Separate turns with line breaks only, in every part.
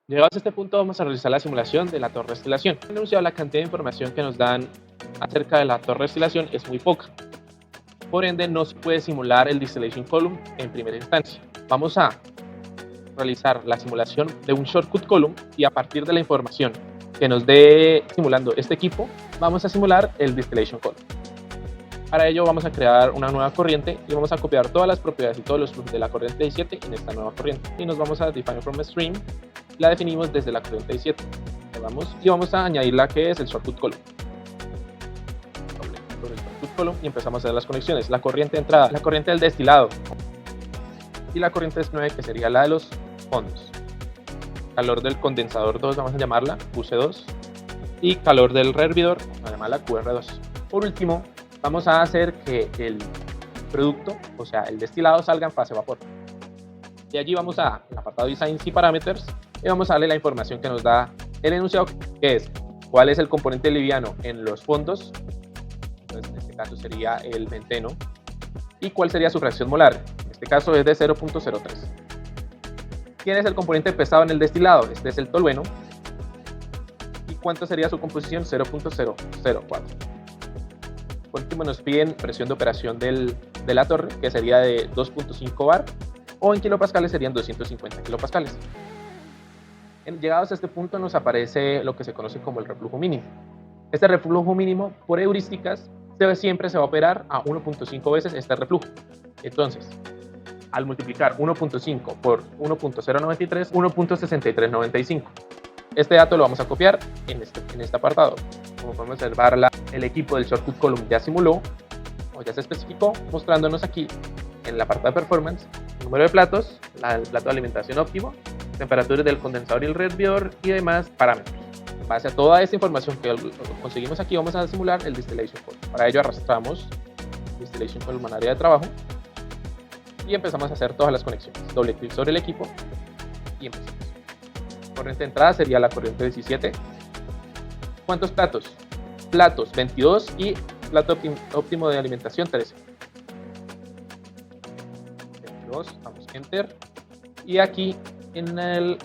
Llegados a este punto, vamos a realizar la simulación de la torre de destilación. Como anunciado, la cantidad de información que nos dan acerca de la torre de destilación es muy poca. Por ende, no se puede simular el distillation column en primera instancia. Vamos a realizar la simulación de un shortcut column y a partir de la información que nos dé simulando este equipo, vamos a simular el distillation column. Para ello vamos a crear una nueva corriente y vamos a copiar todas las propiedades y todos los flujos de la corriente 17 en esta nueva corriente. Y nos vamos a define from stream, la definimos desde la corriente 17. Y vamos a añadir la que es el shortcut column. Sobre el shortcut column y empezamos a hacer las conexiones. La corriente de entrada, la corriente del destilado y la corriente 19 que sería la de los fondos. Calor del condensador 2, vamos a llamarla QC2, y calor del rehervidor, vamos a llamarla QR2. Por último, vamos a hacer que el producto, o sea, el destilado, salga en fase vapor. Y allí vamos al apartado Designs y Parameters y vamos a darle la información que nos da el enunciado, que es cuál es el componente liviano en los fondos, entonces en este caso sería el benceno, y cuál sería su fracción molar, en este caso es de 0.03. ¿Quién es el componente pesado en el destilado? Este es el tolueno. ¿Y cuánto sería su composición? 0.004. Por último nos piden presión de operación de la torre, que sería de 2.5 bar, o en kilopascales serían 250 kilopascales. Llegados a este punto nos aparece lo que se conoce como el reflujo mínimo. Este reflujo mínimo, por heurísticas, siempre se va a operar a 1.5 veces este reflujo. Entonces, al multiplicar 1.5 por 1.093, 1.6395. Este dato lo vamos a copiar en este apartado. Como podemos observar, el equipo del shortcut column ya simuló, o ya se especificó, mostrándonos aquí en la parte de performance, el número de platos, el plato de alimentación óptimo, temperaturas del condensador y el rehervidor y demás parámetros. En base a toda esta información que conseguimos aquí, vamos a simular el distillation column. Para ello arrastramos el distillation column al área de trabajo y empezamos a hacer todas las conexiones. Doble clic sobre el equipo y empezamos. Corriente de entrada sería la corriente 17. ¿Cuántos platos? Platos 22 y plato óptimo de alimentación 13. 22, damos enter. Y aquí en el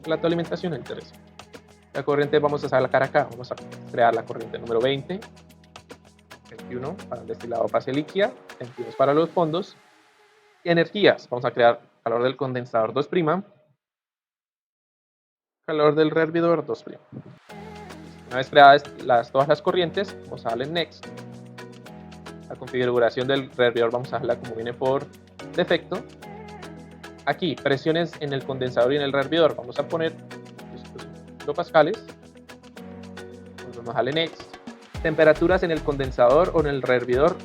plato de alimentación el 13. La corriente vamos a sacar acá, vamos a crear la corriente número 20. 21 para el destilado fase líquida, 22 para los fondos. Y energías, vamos a crear calor del condensador 2', calor del rehervidor 2'. Una vez creadas todas las corrientes, vamos a darle Next. La configuración del rehervidor vamos a dejarla como viene por defecto. Aquí, presiones en el condensador y en el rehervidor, vamos a poner kilopascales. Vamos a darle Next. Temperaturas en el condensador o en el rehervidor,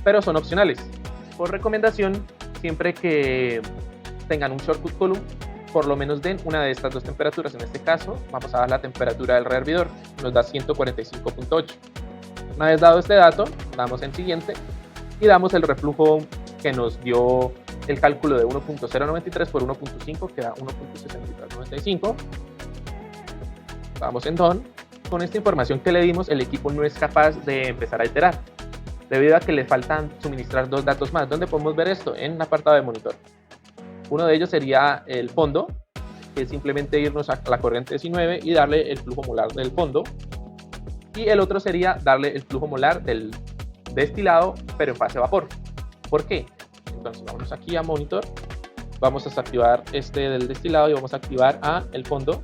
pero son opcionales. Por recomendación, siempre que tengan un shortcut column, por lo menos den una de estas dos temperaturas. En este caso, vamos a dar la temperatura del rehervidor, nos da 145.8. Una vez dado este dato, damos en siguiente y damos el reflujo que nos dio el cálculo de 1.093 por 1.5, que da 1.6395. Damos en Done. Con esta información que le dimos, el equipo no es capaz de empezar a iterar, debido a que le faltan suministrar dos datos más. ¿Dónde podemos ver esto? En el apartado de monitor. Uno de ellos sería el fondo, que es simplemente irnos a la corriente 19 y darle el flujo molar del fondo. Y el otro sería darle el flujo molar del destilado, pero en fase vapor. ¿Por qué? Entonces vamos aquí a monitor, vamos a desactivar este del destilado y vamos a activar el fondo.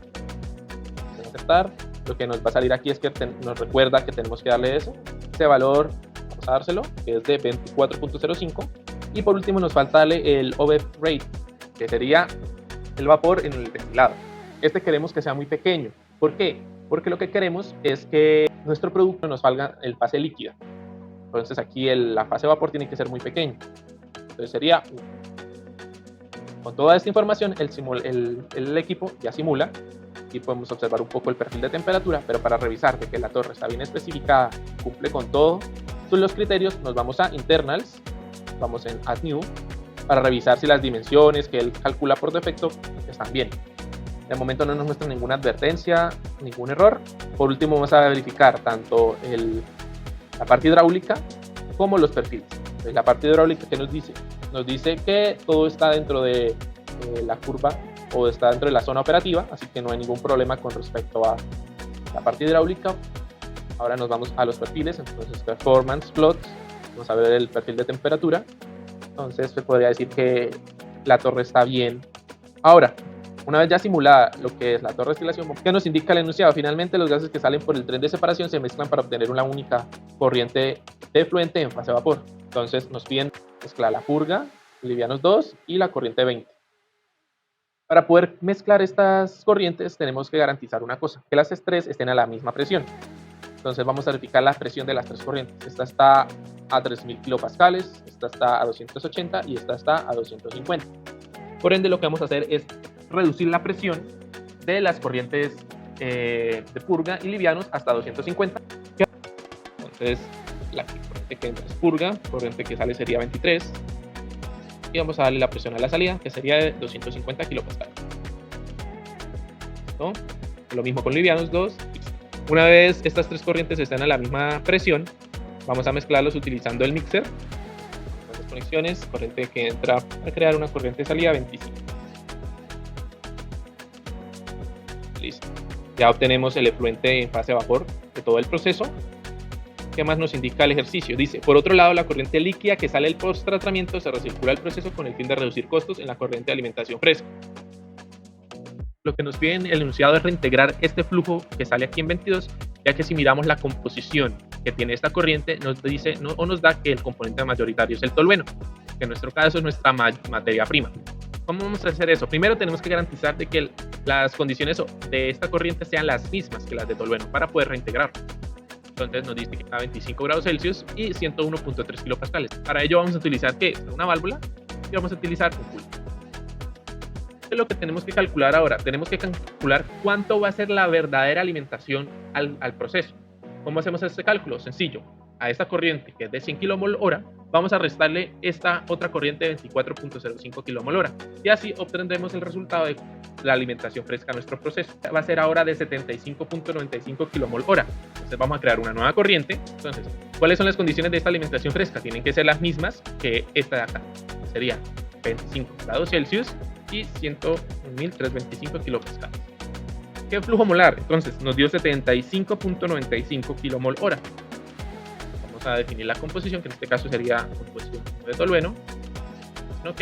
Vamos a aceptar. Lo que nos va a salir aquí es que nos recuerda que tenemos que darle ese valor, vamos a dárselo, que es de 24.05. Y por último nos falta darle el OVEP rate, que sería el vapor en el destilado. Este queremos que sea muy pequeño. ¿Por qué? Porque lo que queremos es que nuestro producto nos salga el fase líquida. Entonces aquí la fase vapor tiene que ser muy pequeño. Entonces sería 1. Con toda esta información el equipo ya simula y podemos observar un poco el perfil de temperatura, pero para revisar de que la torre está bien especificada, cumple con todos los criterios, nos vamos a Internals, vamos en Add New, para revisar si las dimensiones que él calcula por defecto están bien. De momento no nos muestra ninguna advertencia, ningún error. Por último vamos a verificar tanto la parte hidráulica como los perfiles. La parte hidráulica, ¿qué nos dice? Nos dice que todo está dentro de la curva o está dentro de la zona operativa, así que no hay ningún problema con respecto a la parte hidráulica. Ahora nos vamos a los perfiles, entonces Performance Plots, vamos a ver el perfil de temperatura. Entonces se podría decir que la torre está bien. Ahora, una vez ya simulada lo que es la torre de destilación, ¿qué nos indica el enunciado? Finalmente, los gases que salen por el tren de separación se mezclan para obtener una única corriente de fluente en fase vapor. Entonces nos piden mezclar la purga, livianos 2 y la corriente 20. Para poder mezclar estas corrientes tenemos que garantizar una cosa, que las tres estén a la misma presión. Entonces vamos a verificar la presión de las tres corrientes. Esta está a 3000 kilopascales, esta está a 280 y esta está a 250. Por ende, lo que vamos a hacer es reducir la presión de las corrientes de purga y livianos hasta 250. Entonces, la corriente que entra es purga, corriente que sale sería 23. Y vamos a darle la presión a la salida, que sería de 250 kilopascales. ¿No? Lo mismo con livianos 2. Una vez estas tres corrientes estén a la misma presión, vamos a mezclarlos utilizando el mixer. Las conexiones, corriente que entra a crear una corriente de salida 25. Listo. Ya obtenemos el efluente en fase vapor de todo el proceso. ¿Qué más nos indica el ejercicio? Dice, por otro lado, la corriente líquida que sale del post-tratamiento se recircula el proceso con el fin de reducir costos en la corriente de alimentación fresca. Lo que nos pide en el enunciado es reintegrar este flujo que sale aquí en 22, ya que si miramos la composición que tiene esta corriente, nos dice o nos da que el componente mayoritario es el tolueno, que en nuestro caso es nuestra materia prima. ¿Cómo vamos a hacer eso? Primero tenemos que garantizar de que las condiciones de esta corriente sean las mismas que las de tolueno para poder reintegrar. Entonces nos dice que a 25 grados Celsius y 101.3 kilopascales. Para ello vamos a utilizar ¿qué? Una válvula y vamos a utilizar un pool. Es lo que tenemos que calcular ahora. Tenemos que calcular cuánto va a ser la verdadera alimentación al proceso. ¿Cómo hacemos este cálculo? Sencillo. A esta corriente, que es de 100 kmol hora, vamos a restarle esta otra corriente de 24.05 kmol hora. Y así obtendremos el resultado de la alimentación fresca a nuestro proceso. Va a ser ahora de 75.95 kmol hora. Entonces vamos a crear una nueva corriente. Entonces, ¿cuáles son las condiciones de esta alimentación fresca? Tienen que ser las mismas que esta de acá. Sería 25 grados Celsius y 101.325 kilopascales. ¿Qué flujo molar? Entonces nos dio 75.95 kmol hora. Vamos a definir la composición, que en este caso sería composición de tolueno. Ok,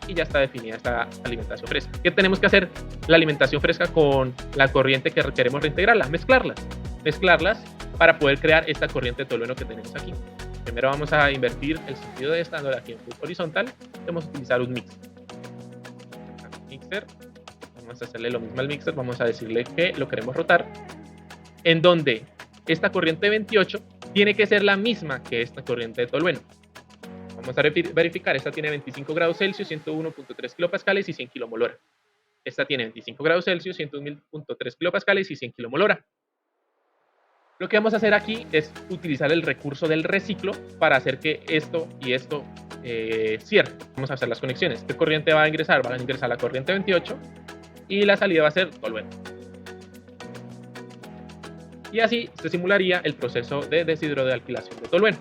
y ya está definida esta alimentación fresca. ¿Qué tenemos que hacer? La alimentación fresca con la corriente que queremos reintegrarla, mezclarlas para poder crear esta corriente de tolueno que tenemos aquí. Primero vamos a invertir el sentido de esta, dándole aquí en horizontal. Vamos a utilizar un mixer. Vamos a hacerle lo mismo al mixer. Vamos a decirle que lo queremos rotar, en donde esta corriente 28 tiene que ser la misma que esta corriente de tolueno. Vamos a verificar. Esta tiene 25 grados Celsius, 101.3 kilopascales y 100 kmol hora. Esta tiene 25 grados Celsius, 101.3 kilopascales y 100 kmol hora. Lo que vamos a hacer aquí es utilizar el recurso del reciclo para hacer que esto y esto cierre. Vamos a hacer las conexiones. ¿Qué corriente va a ingresar? Va a ingresar la corriente 28 y la salida va a ser tolueno. Y así se simularía el proceso de deshidroalquilación de tolueno.